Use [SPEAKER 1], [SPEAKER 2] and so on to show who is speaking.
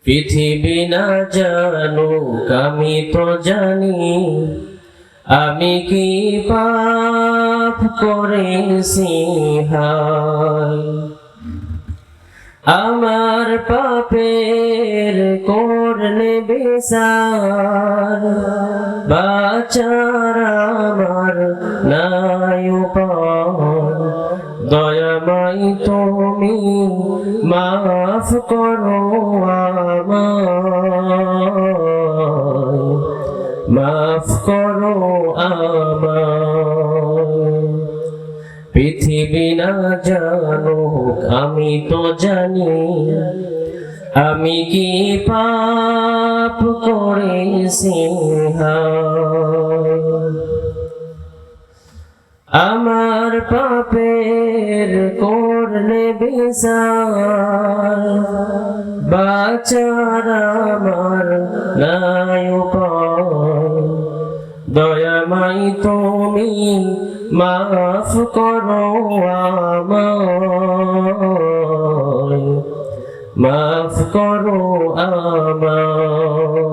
[SPEAKER 1] পৃথিবী না জানুক আমি তো জানি, আমি কি পাপ করেছি হায়। আমার পাপের করলে বিচার, বাঁচার আমার নাই উপায়। দয়াময় তুমি মাফ করো আমায়, মাফ করো আমায়। পৃথিবী না জানুক আমি তো জানি, আমি কি পাপ করেছি হায়। আমার পাপের করলে বিচার, বাঁচার আমার নাই উপায়। দয়াময় তুমি মাফ করো আমায়, মাফ করো আমায়।